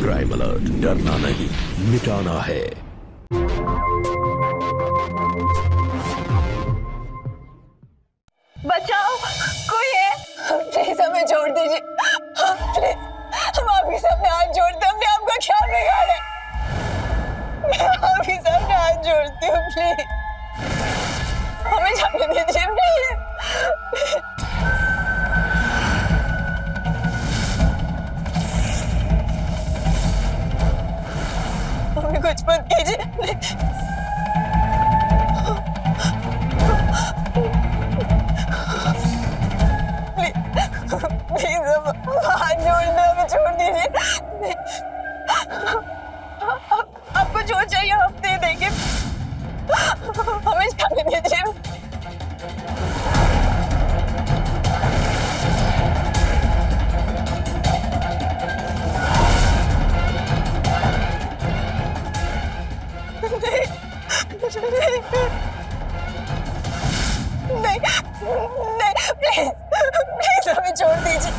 Crime alert, डरना नहीं मिटाना है। बचाओ, कोई है? प्लीज हमें छोड़ दीजिए, प्लीज। हम आपके सामने हाथ जोड़ते हैं, हमने आपका ख्याल बिगाड़ा है। मैं आपके सामने हाथ जोड़ती हूँ, प्लीज हमें जाने दीजिए, प्लीज। हमें कुछ मत कीजिए। प्लीज हाथ जोड़ दे, हमें छोड़ दीजिए। आपको जो चाहिए हम दे देंगे, हमें जाने दीजिए। नहीं नहीं, प्लीज प्लीज हमें छोड़ दीजिए।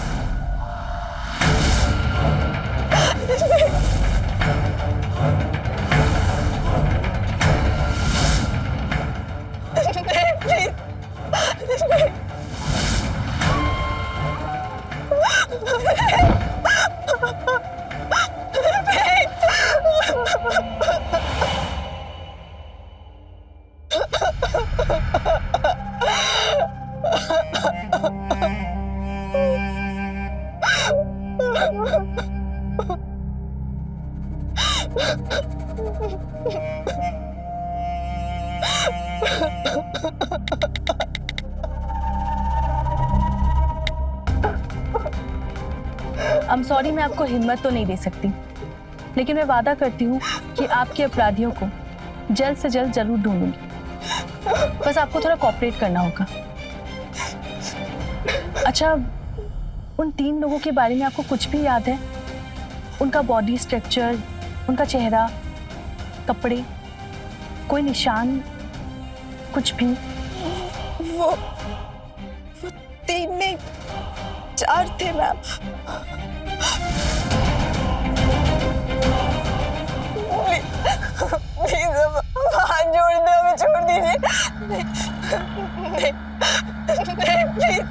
I'm sorry, मैं आपको हिम्मत तो नहीं दे सकती, लेकिन मैं वादा करती हूँ कि आपके अपराधियों को जल्द से जल्द जरूर ढूंढूंगी। बस आपको थोड़ा कोऑपरेट करना होगा। अच्छा, उन 3 लोगों के बारे में आपको कुछ भी याद है? उनका बॉडी स्ट्रक्चर, उनका चेहरा, कपड़े, कोई निशान, कुछ भी? वो 3 नहीं 4 थे मैम। प्लीज हाथ जोड़ दे, हमें छोड़ दीजिए। नहीं नहीं नहीं,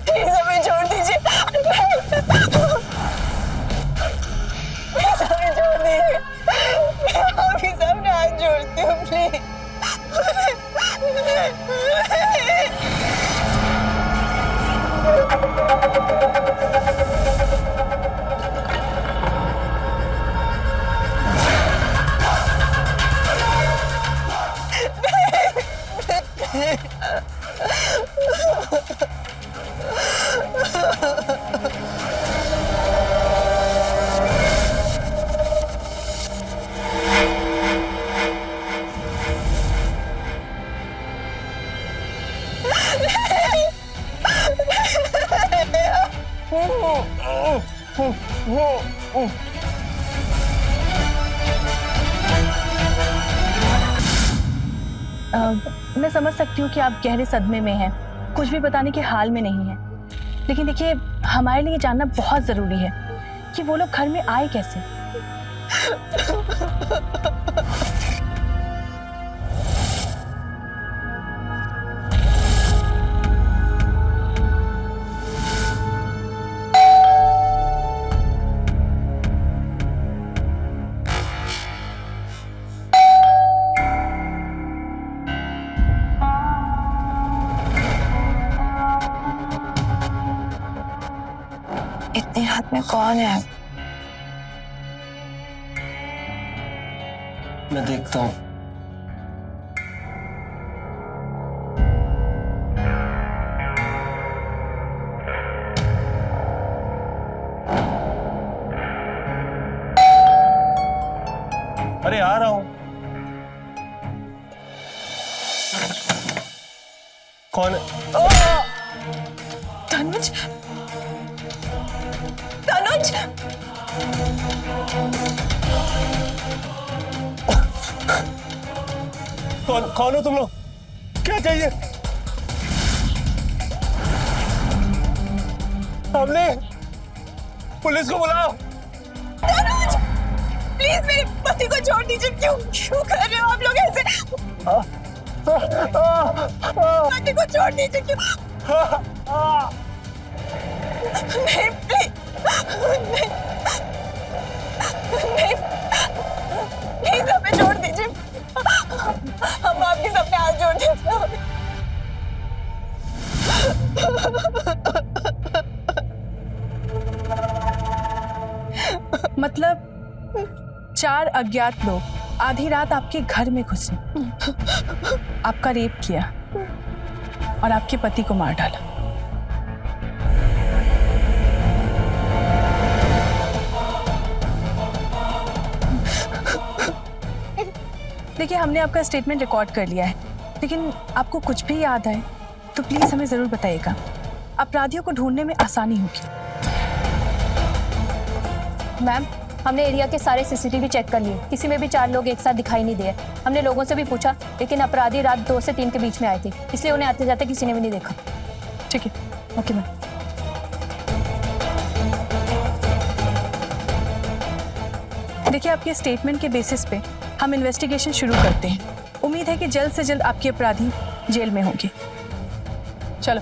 प्लीज हमें छोड़ दीजिए। प्लीज हमें छोड़ दीजिए, मैं आपके सामने हाथ जोड़ती हूँ, प्लीज। मैं समझ सकती हूँ कि आप गहरे सदमे में हैं, कुछ भी बताने के हाल में नहीं हैं। लेकिन देखिए, हमारे लिए जानना बहुत ज़रूरी है कि वो लोग घर में आए कैसे। इतनी रात में कौन है? मैं देखता हूँ। अरे आ रहा हूँ। कौन? तनुज, तनुज, कौन हो तुम लोग? क्या चाहिए? हमने पुलिस को बुलाओ। तनुज, प्लीज मेरे पति को छोड़ दीजिए। क्यों क्यों कर रहे हो आप लोग ऐसे? पति को छोड़ दीजिए। क्यों? नहीं प्लीज, नहीं नहीं, प्लीज हमें छोड़ दीजिए। हम आपके सामने हाथ जोड़ देते हैं। मतलब 4 अज्ञात लोग आधी रात आपके घर में घुसे, आपका रेप किया और आपके पति को मार डाला। देखिए, हमने आपका स्टेटमेंट रिकॉर्ड कर लिया है, लेकिन आपको कुछ भी याद आए तो प्लीज हमें जरूर बताइएगा। अपराधियों को ढूंढने में आसानी होगी। मैम, हमने एरिया के सारे सीसीटीवी चेक कर लिए, किसी में भी 4 लोग एक साथ दिखाई नहीं दिए। हमने लोगों से भी पूछा, लेकिन अपराधी रात 2 से 3 के बीच में आए थे, इसलिए उन्हें आते जाते किसी ने भी नहीं देखा। ठीक है, ओके मैम। देखिए, आपके स्टेटमेंट के बेसिस पे हम इन्वेस्टिगेशन शुरू करते हैं। उम्मीद है कि जल्द से जल्द आपके अपराधी जेल में होंगे। चलो।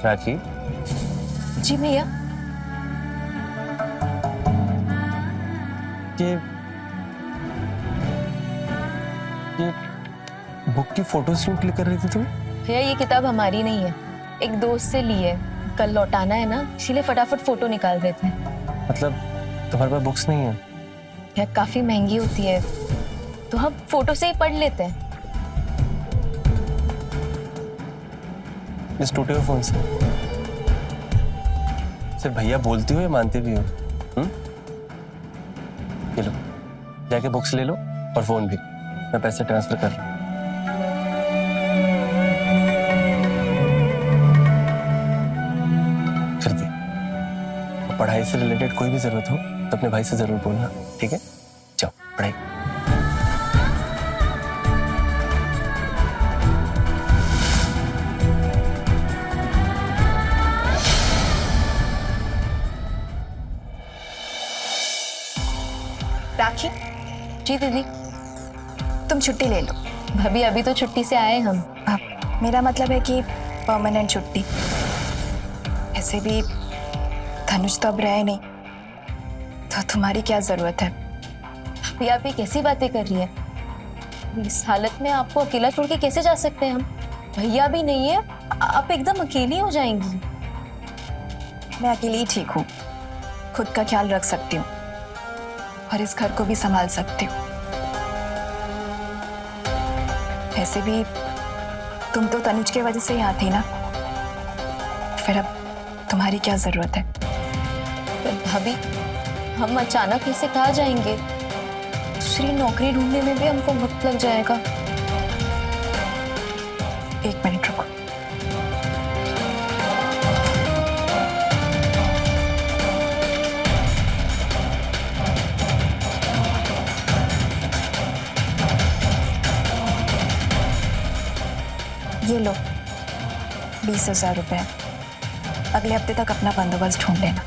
राखी, जी भैया। ये बुक की फोटोज क्यों क्लिक कर रही थी तुम? भैया, ये किताब हमारी नहीं है, एक दोस्त से ली है। कल लौटाना है ना, इसीलिए फटाफट फोटो निकाल रहे थे। मतलब तुम्हारे पास बुक्स नहीं है? भैया, काफी महंगी होती है, तो हम फोटो से ही पढ़ लेते हैं। इस टूटे हुए फोन से सिर्फ भैया बोलती हो या मानते भी हो? ये लो, जाके बुक्स ले लो और फोन भी। मैं पैसे ट्रांसफर कर रहा हूँ। कर दी। पढ़ाई से रिलेटेड कोई भी जरूरत हो तो अपने भाई से जरूर बोलना, ठीक है? जाओ पढ़ाई। राखी, जी दीदी। तुम छुट्टी ले लो। भाभी, अभी तो छुट्टी से आए हम। मेरा मतलब है कि परमानेंट छुट्टी। ऐसे भी धनुष तो अब रहे नहीं, तो तुम्हारी क्या जरूरत है? भाभी, आप ये कैसी बातें कर रही है? इस हालत में आपको अकेला छोड़ के कैसे जा सकते हैं हम? भैया भी नहीं है, आप एकदम अकेली हो जाएंगी। मैं अकेली ही ठीक हूँ, खुद का ख्याल रख सकती हूँ और इस घर को भी संभाल सकती हूँ। वैसे भी तुम तो तनुज के वजह से यहाँ थी ना, फिर अब तुम्हारी क्या जरूरत है? भाभी, हम अचानक ऐसे कहाँ जाएंगे? दूसरी नौकरी ढूंढने में भी हमको वक्त लग जाएगा। 1 मिनट रुको। ये लो 20,000 रुपए। अगले हफ्ते तक अपना बंदोबस्त ढूंढ लेना।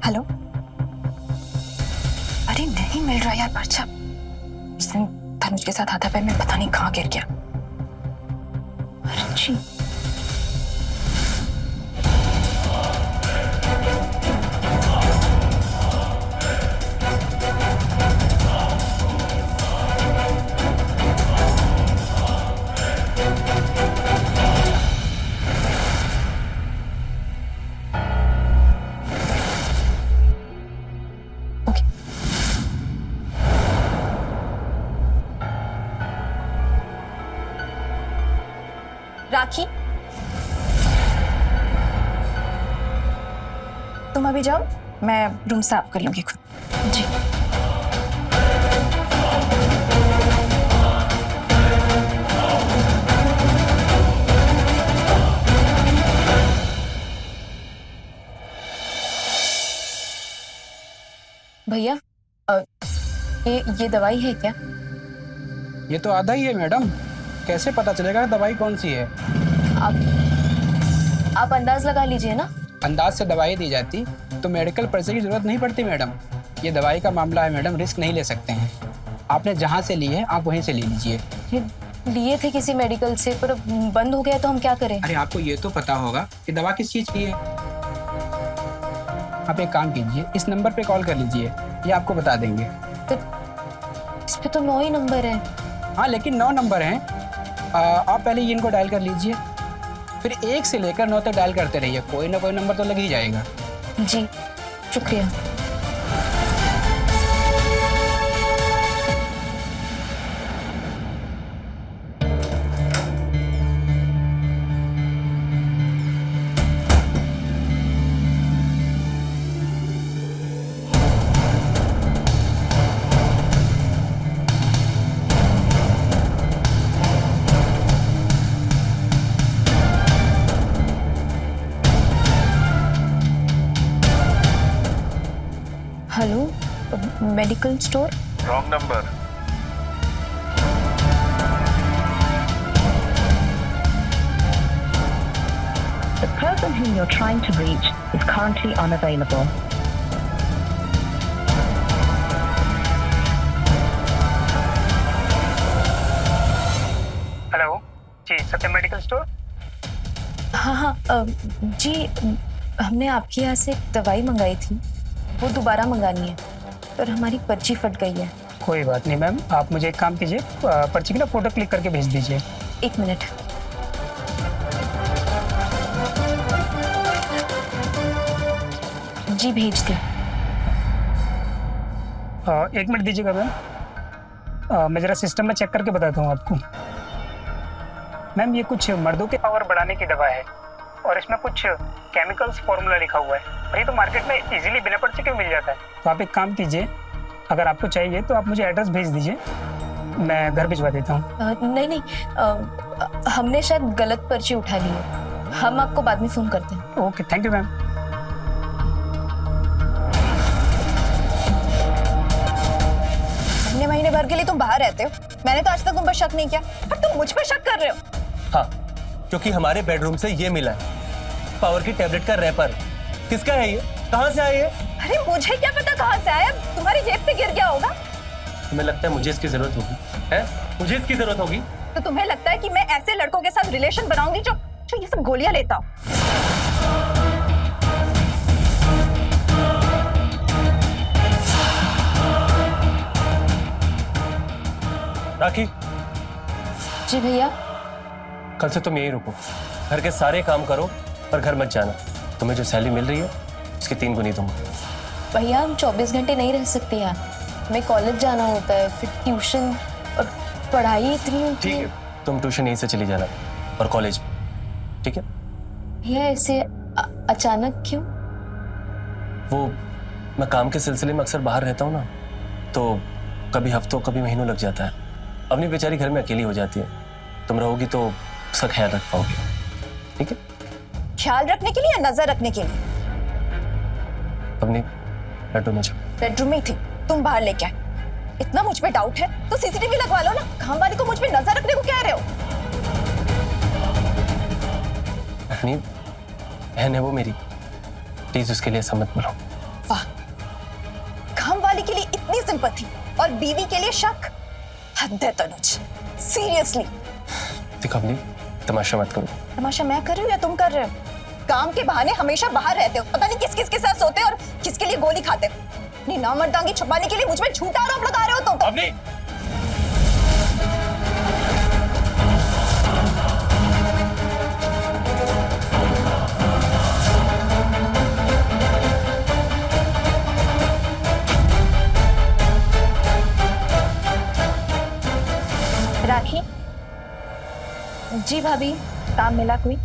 हेलो, अरे नहीं मिल रहा यार पर्चा। इस दिन धनुष के साथ हाथापाई में पता नहीं कहाँ गिर गया। अरे जी, राखी, तुम अभी जाओ, मैं रूम साफ कर लूंगी खुद। जी। भैया ये दवाई है क्या? ये तो आधा ही है मैडम, कैसे पता चलेगा दवाई कौन सी है? आप अंदाज लगा लीजिए ना। अंदाज से दवाई दी जाती तो मेडिकल पर्चे की जरूरत नहीं पड़ती मैडम। ये दवाई का मामला है मैडम, रिस्क नहीं ले सकते हैं। आपने जहाँ से ली है आप वहीं से ले लीजिए। ये लिए थे किसी मेडिकल से, पर बंद हो गया तो हम क्या करें? अरे आपको ये तो पता होगा कि दवा किस चीज़ की है। आप एक काम कीजिए, इस नंबर पे कॉल कर लीजिए, ये आपको बता देंगे। तो इस पे तो 9 ही नंबर है। हाँ लेकिन 9 नंबर हैं। आप पहले ये इनको डायल कर लीजिए, फिर 1 से लेकर 9 तक डायल करते रहिए, कोई ना कोई नंबर तो लग ही जाएगा। जी शुक्रिया। Hello, medical store? Wrong number. The person whom you're trying to reach is currently unavailable. Hello जी, सत्यम मेडिकल स्टोर। हाँ, जी हमने आपके यहाँ से एक दवाई मंगाई थी, वो दोबारा मंगानी है, पर हमारी पर्ची फट गई है। कोई बात नहीं मैम, आप मुझे एक काम कीजिए, पर्ची की ना फोटो क्लिक करके भेज दीजिए। 1 मिनट। जी भेज दी। 1 मिनट दीजिएगा मैम, मैं जरा सिस्टम में चेक करके बताता हूँ आपको। मैम ये कुछ मर्दों के पावर बढ़ाने की दवा है और इसमें कुछ केमिकल्स फॉर्मूला लिखा हुआ है, और ये तो मार्केट में इजीली बिना पर्ची के मिल जाता है। तो आप एक काम कीजिए, अगर आपको चाहिए तो आप मुझे एड्रेस भेज दीजिए, मैं घर भिजवा देता हूँ। नहीं, हमने शायद गलत पर्ची उठा ली है, हम आपको बाद में फ़ोन करते हैं। Okay, thank you ma'am. महीने भर के लिए तुम बाहर रहते हो, मैंने तो आज तक तुम पर शक नहीं किया, पर तुम मुझ पर शक कर रहे हो। हाँ, क्योंकि हमारे बेडरूम से ये मिला है, पावर की टैबलेट का रैपर। किसका है ये? कहाँ से आया ये? अरे मुझे क्या पता कहाँ से आया, तुम्हारी जेब से गिर गया होगा। तुम्हें लगता है मुझे इसकी जरूरत होगी? है? मुझे इसकी जरूरत होगी? तो तुम्हें लगता है कि मैं ऐसे लड़कों के साथ रिलेशन बनाऊंगी जो ये सब गोलियां लेता हूँ? राखी, जी भैया। कल से तुम यहीं रुको, घर के सारे काम करो और घर मत जाना। तुम्हें जो सैलरी मिल रही है उसकी 3 गुनी दूंगा। भैया हम 24 घंटे नहीं रह सकते यहाँ, हमें कॉलेज जाना होता है, फिर ट्यूशन और पढ़ाई इतनी होती है। तुम ट्यूशन यहीं से चली जाना और कॉलेज भी, ठीक है? भैया ऐसे अचानक क्यों? वो मैं काम के सिलसिले में अक्सर बाहर रहता हूँ ना, तो कभी हफ्तों कभी महीनों लग जाता है। अपनी बेचारी घर में अकेली हो जाती है, तुम रहोगी तो उसका ख्याल रख पाओगे, ठीक है? ख्याल रखने के लिए या नजर रखने के लिए? अपनी बेडरूम में जाओ। बेडरूम में ही थी, तुम बाहर लेके आए। इतना मुझ पे डाउट है तो सीसीटीवी लगवा लो ना, काम वाली को मुझ पे नजर रखने को कह रहे हो? अपनी बहन है वो मेरी, प्लीज उसके लिए सम्मत बनो। वाह, काम वाली के लिए इतनी सिंपैथी और बीवी के लिए शक, हद है तनुज, सीरियसली। देखो अपनी, तमाशा मत करो। तमाशा मैं कर रही हूँ या तुम कर रहे हो? काम के बहाने हमेशा बाहर रहते हो, पता नहीं किस किस के साथ सोते हो और किसके लिए गोली खाते हो। अपनी नामर्दांगी छुपाने के लिए मुझ पे झूठा आरोप लगा रहे हो तुम। अपनी राखी, जी भाभी। काम मिला कोई?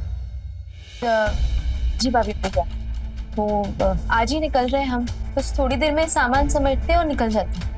जी भाभी भैया, वो आज ही निकल रहे हैं हम, बस थोड़ी देर में सामान समेटते हैं और निकल जाते हैं।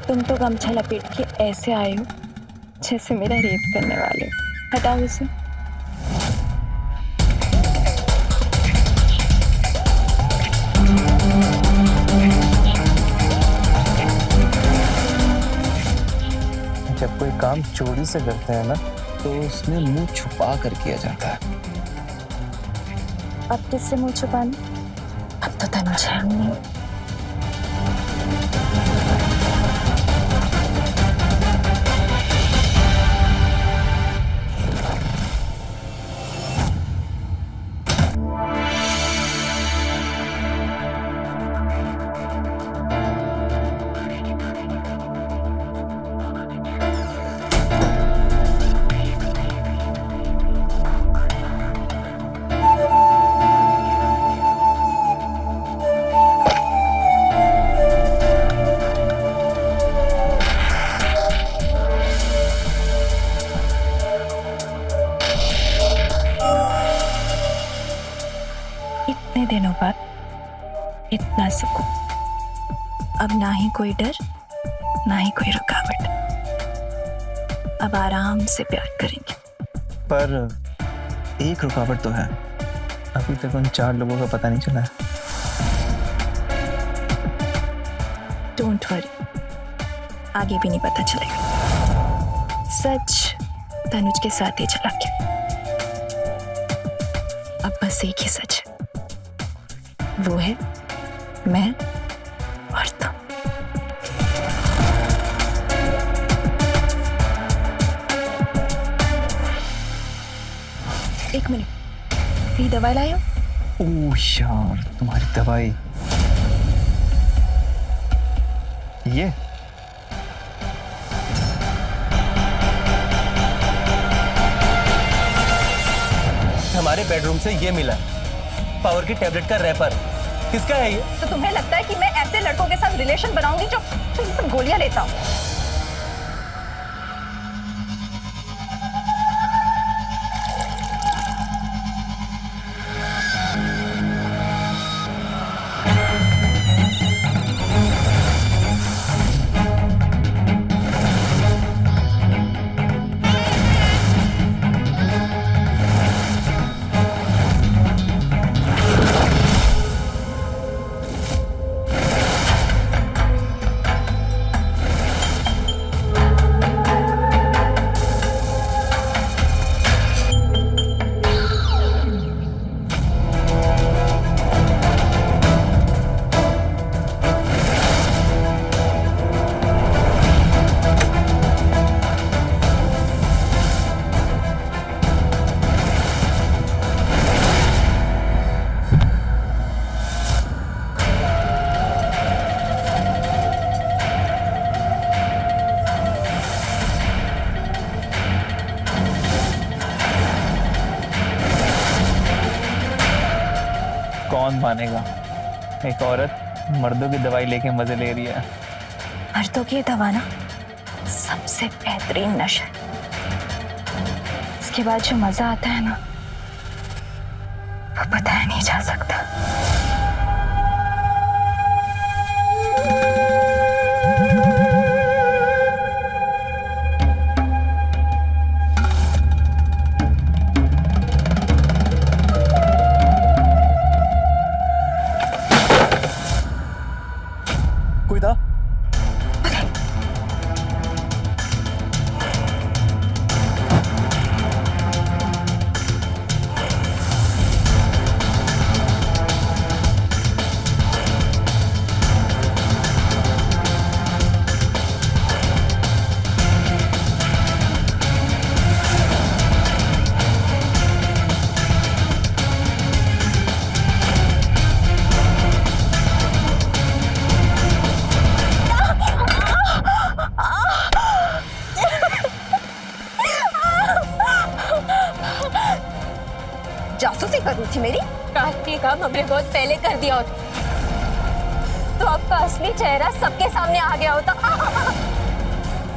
तुम तो गमछा लपेट के ऐसे आए हो जैसे मेरा रेप करने वाले हो। हटाओ इसे। जब कोई काम चोरी से करते हैं ना तो उसमें मुंह छुपा कर किया जाता है। अब किससे मुंह छुपाना? अब तो तनुजा नहीं। इतने दिनों बाद इतना सुकून। अब ना ही कोई डर, ना ही कोई रुकावट। अब आराम से प्यार करेंगे। पर एक रुकावट तो है, अभी तक उन 4 लोगों का पता नहीं चला है। डोंट वरी, आगे भी नहीं पता चलेगा। सच तनुज के साथ ही चला गया। अब बस एक ही सच है, वो है मैं और तुम। एक मिनट, ये दवाई लाए हो? ओह यार, तुम्हारी दवाई ये हमारे बेडरूम से ये मिला, पावर की टैबलेट का रैपर। किसका है ये? तो तुम्हें लगता है कि मैं ऐसे लड़कों के साथ रिलेशन बनाऊंगी जो ये सब गोलियां लेता हूँ? कौन मानेगा, एक औरत मर्दों की दवाई लेके मजे ले रही है। मर्दों की दवा ना सबसे बेहतरीन नशा है। उसके बाद जो मजा आता है ना, वो बताया नहीं जा सकता। कोई था? जासूसी कर रही थी मेरी? ये काम हमने बहुत पहले कर दिया होता तो आपका असली चेहरा सबके सामने आ गया होता।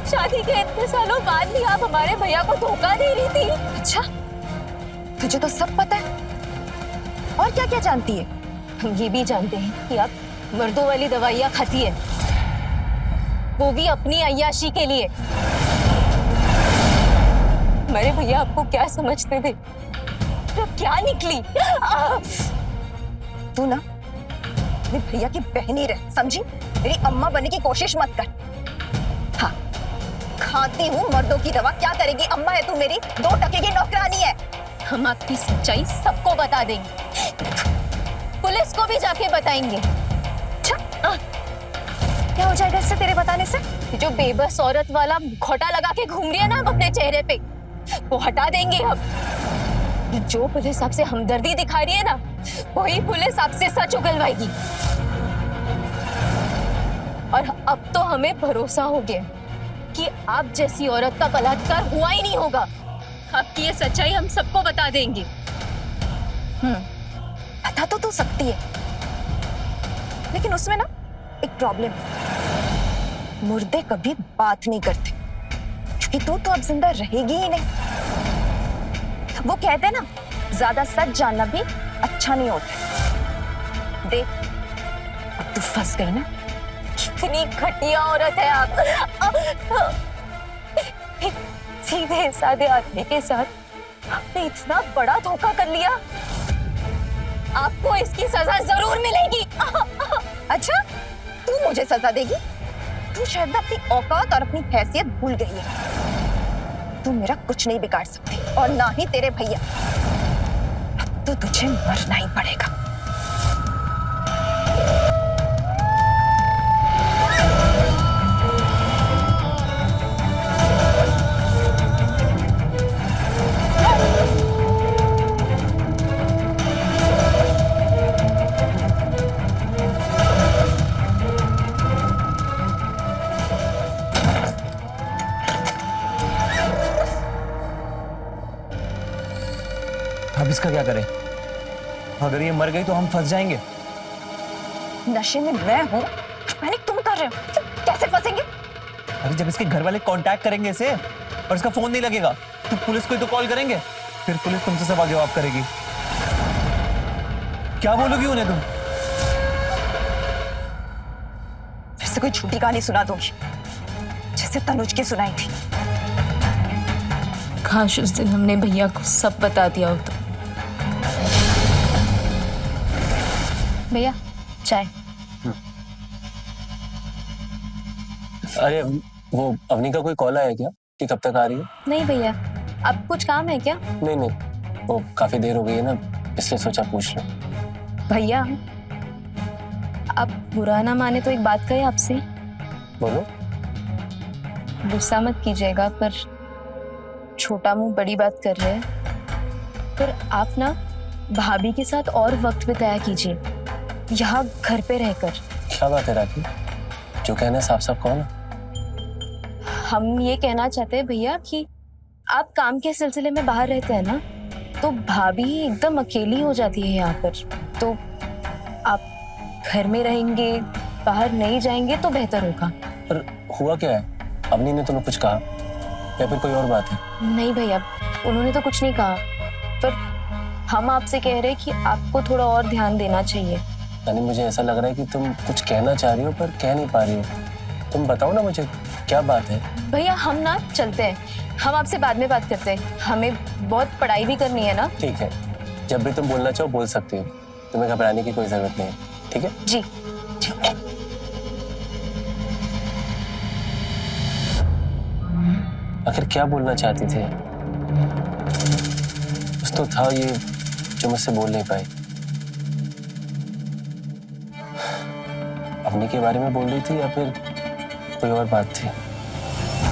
शादी के इतने सालों बाद भी आप हमारे भैया को धोखा दे रही थी। अच्छा, तुझे तो सब पता है। और क्या क्या जानती है? हम ये भी जानते हैं कि आप मर्दों वाली दवाइयाँ खाती है, वो भी अपनी अय्याशी के लिए। हमारे भैया आपको क्या समझते थे, तो क्या निकली? तू ना मेरे भैया की बहन ही रह, समझी? मेरी अम्मा बनने की कोशिश मत कर। हाँ, खाती हूँ मर्दों की दवा, क्या करेगी? अम्मा है तू मेरी, 2 टके की नौकरानी है। हम आपकी सच्चाई सबको बता देंगे, पुलिस को भी जाके बताएंगे। अच्छा, क्या हो जाएगा इससे, तेरे बताने से? जो बेबस औरत वाला घोटा लगा के घूम रही है ना अपने चेहरे पे, वो हटा देंगे हम। जो पुलिस आपसे हमदर्दी दिखा रही है ना, वही पुलिस आपसे सच उगलवाएगी। और अब तो हमें भरोसा हो गया कि आप जैसी औरत का बलात्कार हुआ ही नहीं होगा। आपकी ये सच्चाई हम सबको बता देंगे। बता तो तू सकती है, लेकिन उसमें ना एक प्रॉब्लम है। मुर्दे कभी बात नहीं करते, क्योंकि तू तो अब जिंदा रहेगी ही नहीं। वो कहते हैं ना, ज्यादा सच जानना भी अच्छा नहीं होता। देख, अब तू फंस गई ना। कितनी घटिया औरत है आप। सीधे साधे आदमी के साथ आपने इतना बड़ा धोखा कर लिया। आपको इसकी सजा जरूर मिलेगी। अच्छा, तू मुझे सजा देगी? तू शायद अपनी औकात और अपनी हैसियत भूल गई है। तू मेरा कुछ नहीं बिगाड़ सकती, और ना ही तेरे भैया। अब तो तुझे मरना ही पड़ेगा। अब इसका क्या करें? अगर ये मर गई तो हम फंस जाएंगे। नशे में मैं हूँ, पैनिक तुम कर रहे हो, कैसे फंसेंगे? अरे जब इसके घर वाले कांटेक्ट करेंगे इसे और इसका फोन नहीं लगेगा तो पुलिस को ही तो कॉल करेंगे, फिर पुलिस तुमसे सवाल जवाब करेगी। क्या बोलोगी उन्हें तुम? फिर से कोई झूठी कहानी सुना दूंगी, जैसे तनुज की सुनाई थी। काश उस दिन हमने भैया को सब बता दिया होता। भैया चाय। अरे वो अवनी का कोई कॉल आया क्या कि कब तक आ रही है? नहीं भैया, अब कुछ काम है क्या? नहीं नहीं, वो काफी देर हो गई है ना, इसलिए सोचा पूछ लो। भैया आप बुरा ना माने तो एक बात कहे आपसे। बोलो। गुस्सा मत कीजिएगा, पर छोटा मुंह बड़ी बात कर रहे हैं। पर आप ना भाभी के साथ और वक्त बिताया कीजिए, यहाँ घर पे रहकर। क्या बात है राखी, जो कहना है साफ साफ कहो ना। हम ये कहना चाहते हैं भैया कि आप काम के सिलसिले में बाहर रहते हैं ना, तो भाभी एकदम अकेली हो जाती है यहाँ पर। तो आप घर में रहेंगे, बाहर नहीं जाएंगे तो बेहतर होगा। पर हुआ क्या है? अवनी ने तुम्हें कुछ कहा या फिर कोई और बात है? नहीं भैया, उन्होंने तो कुछ नहीं कहा, पर हम आपसे कह रहे हैं कि आपको थोड़ा और ध्यान देना चाहिए। यानी मुझे ऐसा लग रहा है कि तुम कुछ कहना चाह रही हो पर कह नहीं पा रही हो। तुम बताओ ना मुझे क्या बात है। भैया हम ना चलते हैं, हम आपसे बाद में बात करते हैं, हमें बहुत पढ़ाई भी करनी है ना। ठीक है, जब भी तुम बोलना चाहो बोल सकती हो, तुम्हें घबराने की कोई जरूरत नहीं है, ठीक है? जी। आखिर क्या बोलना चाहती थे? कुछ तो था ये जो मुझसे बोल नहीं पाई। अपने के बारे में बोल रही थी या फिर कोई और बात थी?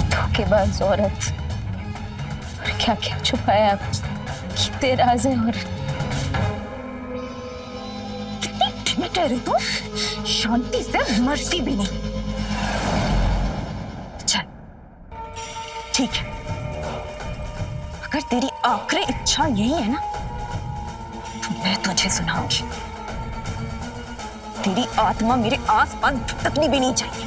धोखेबाज औरत, और क्या क्या छुपाया आप, कितने राज हैं। और कितनी ठहरी तू, शांति से मरती भी नहीं। चल ठीक है, अगर तेरी आखिरी इच्छा यही है ना तो मैं तुझे सुनाऊंगी। तेरी आत्मा मेरे आसपास भटकनी भी नहीं चाहिए,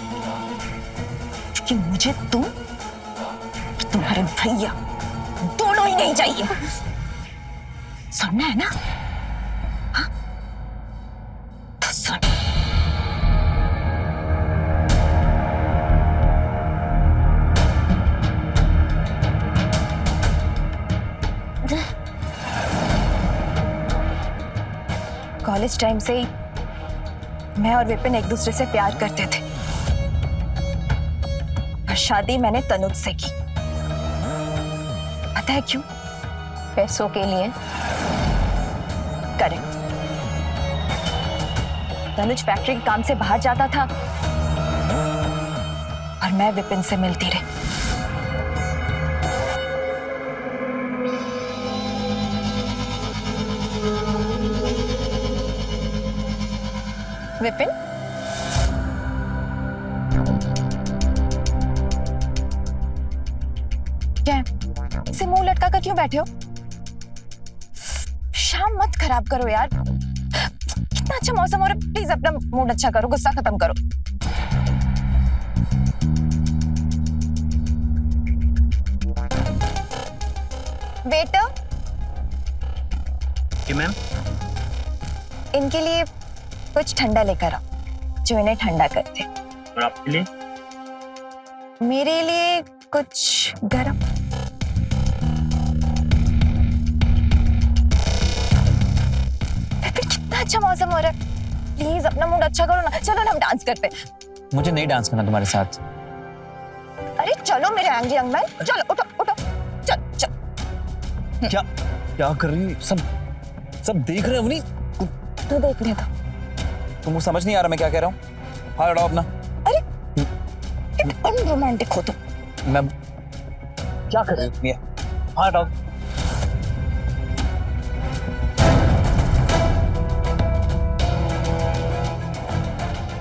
क्योंकि मुझे तुम और तुम्हारे भैया दोनों ही नहीं चाहिए। सुनना है ना? हाँ? तो सुन। कॉलेज टाइम से ही मैं और विपिन एक दूसरे से प्यार करते थे, और शादी मैंने तनुज से की। पता है क्यों? पैसों के लिए। करेक्ट। तनुज फैक्ट्री के काम से बाहर जाता था और मैं विपिन से मिलती रही। विपिन, क्या इसे मुंह लटका कर क्यों बैठे हो? शाम मत खराब करो यार, कितना अच्छा मौसम हो रहा है, प्लीज अपना मूड अच्छा करो, गुस्सा खत्म करो। बेटा, मैम, इनके लिए कुछ ठंडा लेकर आओ जो इन्हें ठंडा कर दे। और आपके लिए? मेरे लिए कुछ गरम। कितना अच्छा मौसम हो रहा है, प्लीज अपना मूड अच्छा करो ना। चलो ना हम डांस करते हैं। मुझे नहीं डांस करना तुम्हारे साथ। अरे चलो मेरे एंग्री यंग मैन, चलो उठो उठो, चल चल। क्या क्या कर रही है? सब देख रहे हो नहीं? तू देख रहे था? तुमको समझ नहीं आ रहा मैं क्या कह रहा हूँ? हाँ हटाओ अपना। अरे कितना रोमांटिक हो तुम। मैं क्या कर रही हूँ ये? हाँ हटाओ।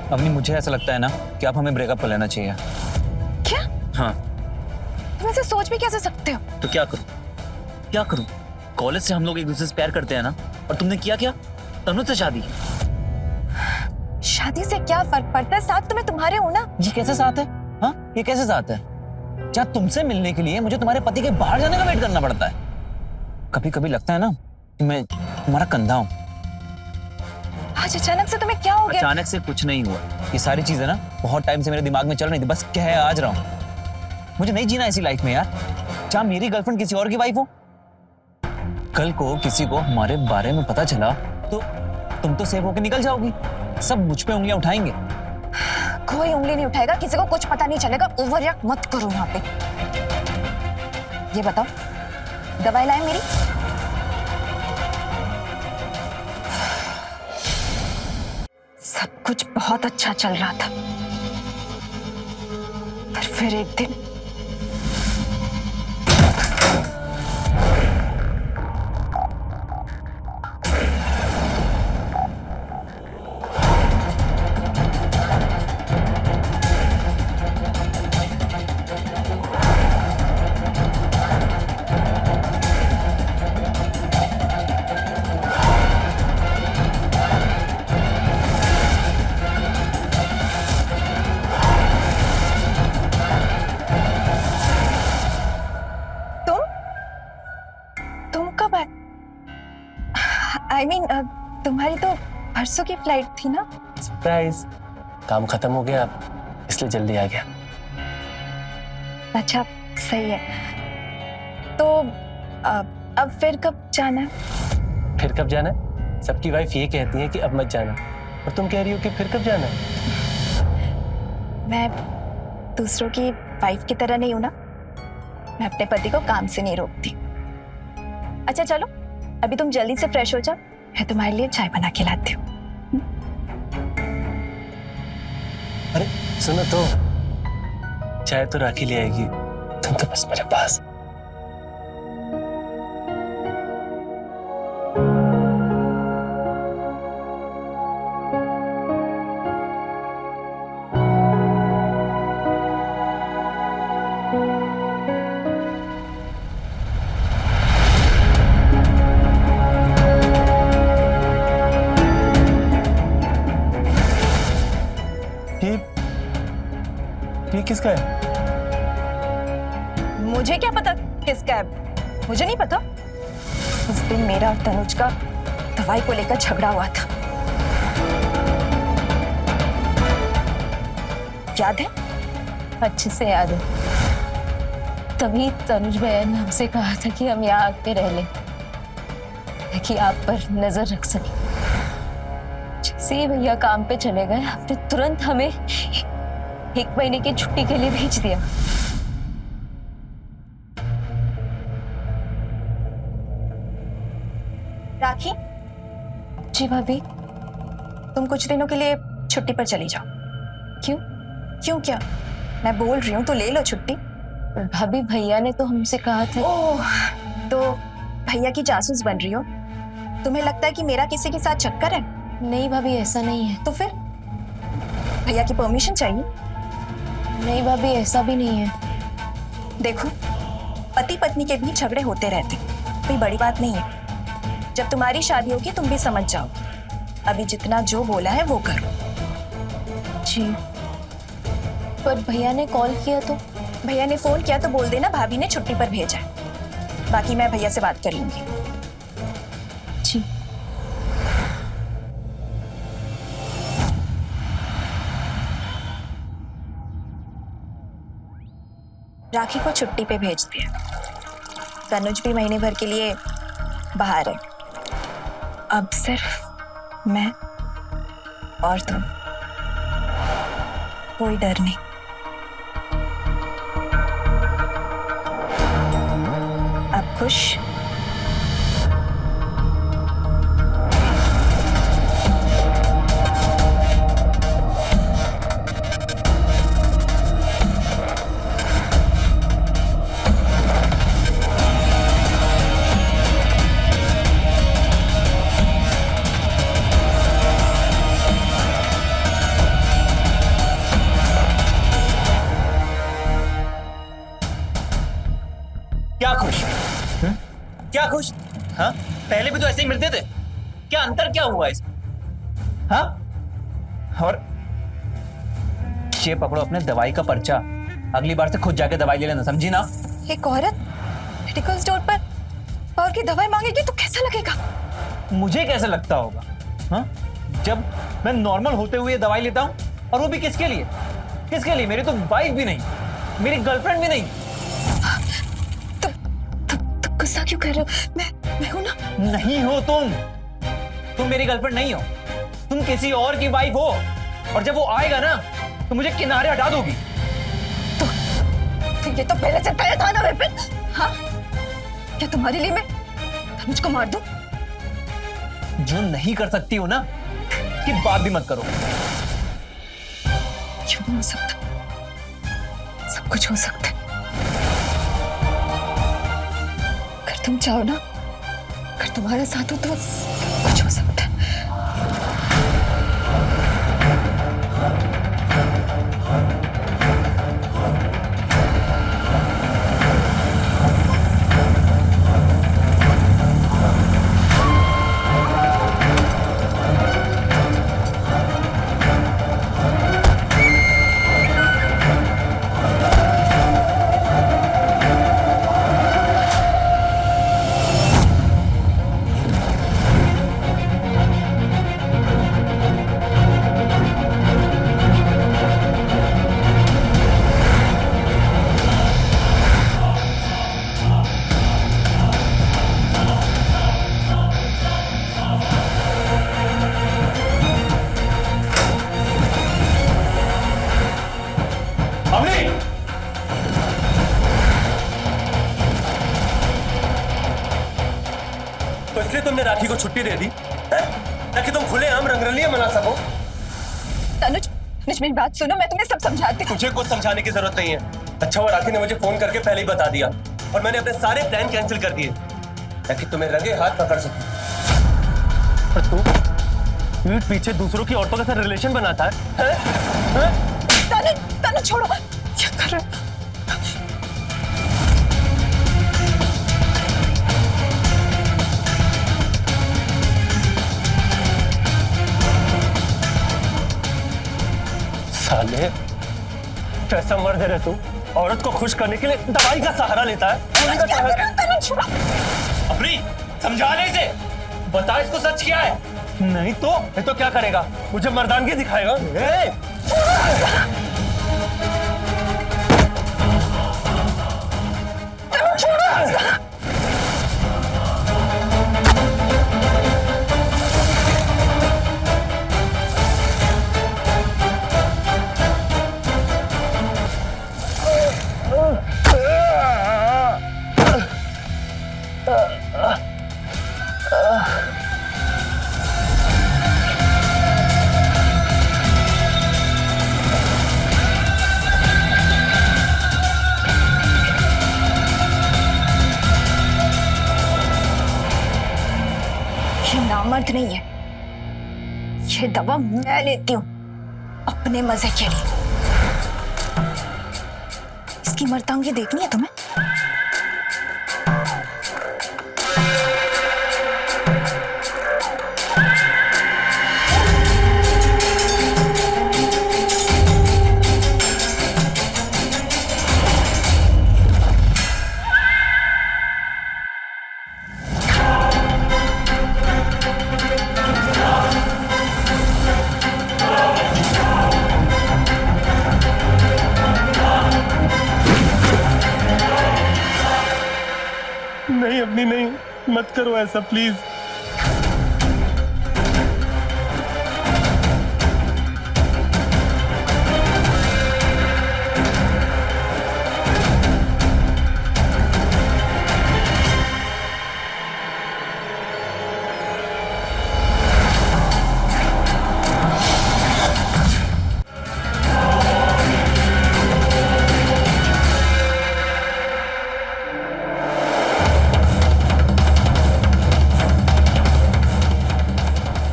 अवनी, मुझे ऐसा लगता है ना कि आप हमें ब्रेकअप कर लेना चाहिए। क्या? हाँ। तुम ऐसे सोच भी कैसे सकते हो? तो क्या करूं? क्या करूं? कॉलेज से हम लोग एक दूसरे से प्यार करते हैं ना, और तुमने किया क्या? तनुज से शादी। शादी से क्या फर्क पड़ता है, साथ तुम्हें तुम्हारे हो ना। ये कैसे साथ है? हाँ, ये कैसे साथ है? क्या तुमसे मिलने के लिए मुझे तुम्हारे पति के बाहर जाने का वेट करना पड़ता है? कभी कभी लगता है ना कि मैं तुम्हारा कंधा हूं। आज अचानक से तुम्हें क्या हो गया? अचानक से कुछ नहीं हुआ, ये सारी चीजें ना बहुत टाइम से मेरे दिमाग में चल रही थी, बस कह आज रहा हूं। मुझे नहीं जीना ऐसी लाइफ में यार, चाहे मेरी गर्लफ्रेंड किसी और की वाइफ हो। कल को किसी को हमारे बारे में पता चला तो तुम तो सेफ होकर निकल जाओगी, सब मुझ पे उंगलियां उठाएंगे। कोई उंगली नहीं उठाएगा, किसी को कुछ पता नहीं चलेगा। ओवर रिएक्ट मत करो यहाँ पे। ये बताओ, दवाई लाए मेरी? सब कुछ बहुत अच्छा चल रहा था, पर फिर एक दिन परसों की फ्लाइट थी ना? सरप्राइज, काम खत्म हो गया इसलिए जल्दी आ गया। अच्छा, सही है। तो अब फिर कब जाना है? फिर कब जाना है? सबकी वाइफ ये कहती है कि अब मत जाना, और तुम कह रही हो कि फिर कब जाना है? मैं दूसरों की वाइफ की तरह नहीं हूं ना। मैं अपने पति को काम से नहीं रोकती। अच्छा चलो, अभी तुम जल्दी से फ्रेश हो जाओ, मैं तुम्हारे लिए चाय बना के लाती हूँ। अरे सुनो तो, चाय तो राखी ले आएगी, तुम तो बस मेरे पास। ये किसका है? मुझे क्या पता किसका है? मुझे नहीं पता। उस दिन मेरा और तनुज का दवाई को लेकर झगड़ा हुआ था, याद है? अच्छे से याद है। तभी तनुज भैया ने हमसे कहा था कि हम यहाँ आके रह लें, ताकि आप पर नजर रख सके। जैसे ही भैया काम पे चले गए, आपने तुरंत हमें 1 महीने की छुट्टी के लिए भेज दिया। राखी, जी भाभी। तुम कुछ दिनों के लिए छुट्टी पर चली जाओ। क्यों? क्यों क्या? मैं बोल रही हूँ तो ले लो छुट्टी। भाभी, भैया ने तो हमसे कहा था। ओह, तो भैया की जासूस बन रही हो? तुम्हें लगता है कि मेरा किसी के साथ चक्कर है? नहीं भाभी, ऐसा नहीं है। तो फिर भैया की परमिशन चाहिए? नहीं भाभी, ऐसा भी नहीं है। देखो, पति पत्नी के बीच झगड़े होते रहते, कोई बड़ी बात नहीं है। जब तुम्हारी शादी होगी तुम भी समझ जाओ। अभी जितना जो बोला है वो करो। जी, पर भैया ने कॉल किया तो? भैया ने फोन किया तो बोल देना भाभी ने छुट्टी पर भेजा है। बाकी मैं भैया से बात कर लूंगी। जी। राखी को छुट्टी पे भेज दिया। तनुज भी महीने भर के लिए बाहर है। अब सिर्फ मैं और तुम, कोई डर नहीं। अब खुश? क्या खुश? क्या खुश? हाँ, पहले भी तो ऐसे ही मिलते थे। क्या अंतर क्या हुआ इसमें? हाँ, और ये पकड़ो अपने दवाई का पर्चा। अगली बार से खुद जाके दवाई ले लेना, समझी ना? एक औरत मेडिकल स्टोर पर और की दवाई मांगेगी तो कैसा लगेगा? मुझे कैसे लगता होगा? हाँ, जब मैं नॉर्मल होते हुए दवाई लेता हूँ, और वो भी किसके लिए? किसके लिए? मेरी तो वाइफ भी नहीं, मेरी गर्लफ्रेंड भी नहीं। तो गुस्सा क्यों कर रहे हो? मैं हूं ना। नहीं हो तुम मेरी गर्लफ्रेंड नहीं हो, तुम किसी और की वाइफ हो। और जब वो आएगा ना तो मुझे किनारे हटा दोगी। तो ये तो पहले से तय था ना विपिन। हाँ, क्या तुम्हारे लिए मैं तनुज को मार दूं? जो नहीं कर सकती हो ना, कि बात भी मत करो। क्यों नहीं हो सकता? सब कुछ हो सकता है अगर तुम चाहो ना। अगर तुम्हारा साथ हो तो सब कुछ हो सकता है। राखी को छुट्टी दे दी है? ताकि तुम खुलेआम रंगरलियां मना सको। तनुज, तनुज मेरी बात सुनो, मैं तुम्हें सब समझाती हूँ। तुझे कुछ समझाने की जरूरत नहीं है। अच्छा वो राखी ने मुझे फोन करके पहले ही बता दिया और मैंने अपने सारे प्लान कैंसिल कर दिए ताकि तुम्हें रंगे हाथ पकड़ सकूं। और तू पीठ पीछे दूसरों की औरतों के साथ रिलेशन बनाता है? तनुज, तनुज छोड़ो, क्या कर रहे हो? साले कैसा मर्द है रे तू, औरत को खुश करने के लिए दवाई का सहारा लेता है। तनुज छोड़ो। अबरी समझाने से बता इसको सच क्या है, नहीं तो क्या करेगा, मुझे मर्दानगी दिखाएगा। ये नामर्द नहीं है, ये दवा मैं लेती हूँ अपने मजे के लिए। इसकी मर्दांगी देखनी है तुम्हें? नहीं अपनी नहीं, मत करो ऐसा प्लीज।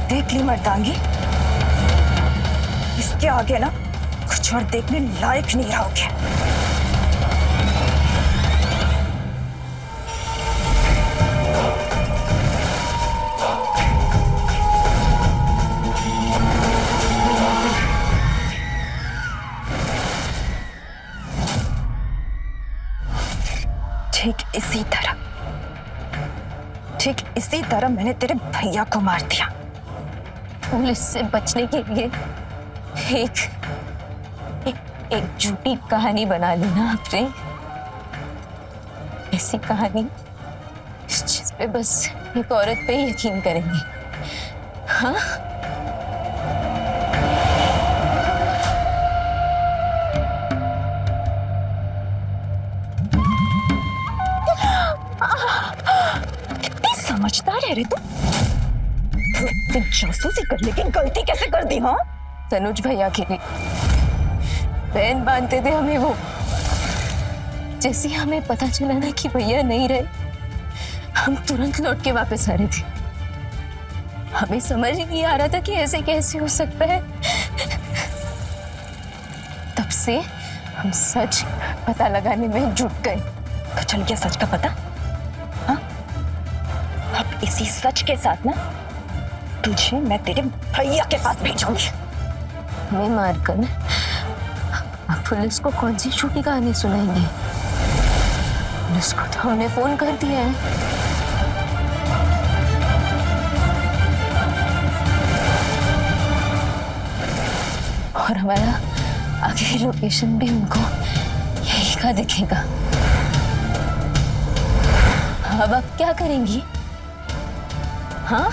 देख ली मर्दांगी, इसके आगे ना कुछ और देखने लायक नहीं रहोगे। ठीक इसी तरह मैंने तेरे भैया को मार दिया। पुलिस से बचने के लिए एक झूठी कहानी बना ली ना आपने। ऐसी कहानी जिस पे बस एक औरत पे ही यकीन करेंगे। हाँ, कितनी समझदार है रे तू। जासूसी करने की गलती कैसे कर दी? हाँ, तनुज भैया के लिए बहन मानते थे हमें वो। जैसे हमें पता चला ना कि भैया नहीं रहे, हम तुरंत लौट के वापस आ रहे थे। हमें समझ ही नहीं आ रहा था कि ऐसे कैसे हो सकता है। तब से हम सच पता लगाने में जुट गए। तो चल गया सच का पता? हाँ, अब इसी सच के साथ ना तुझे मैं तेरे भैया के पास भेजूंगी। हमें मारकर पुलिस को कौन सी झूठी कहानी सुनाएंगे? पुलिस को तो हमने फोन कर दिया है। और हमारा आगे लोकेशन भी उनको यही का दिखेगा। अब आप क्या करेंगी? हाँ,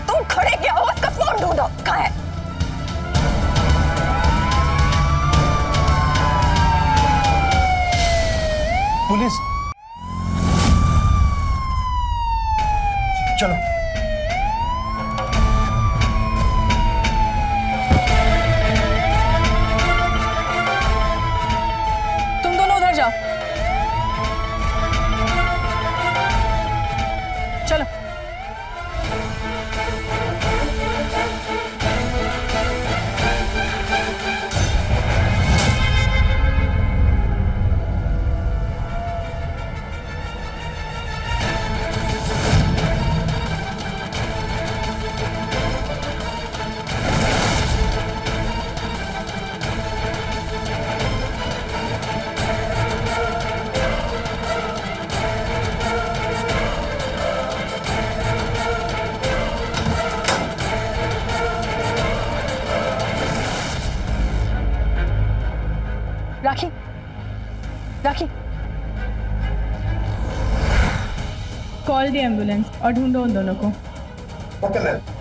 तुम खड़े क्या हो? उसका फोन ढूंढो, कहाँ है? चलो। तुम दोनों उधर जाओ। चलो। राखी, राखी, कॉल दी एम्बुलेंस और ढूंढो उन दोनों को। Okay ma'am.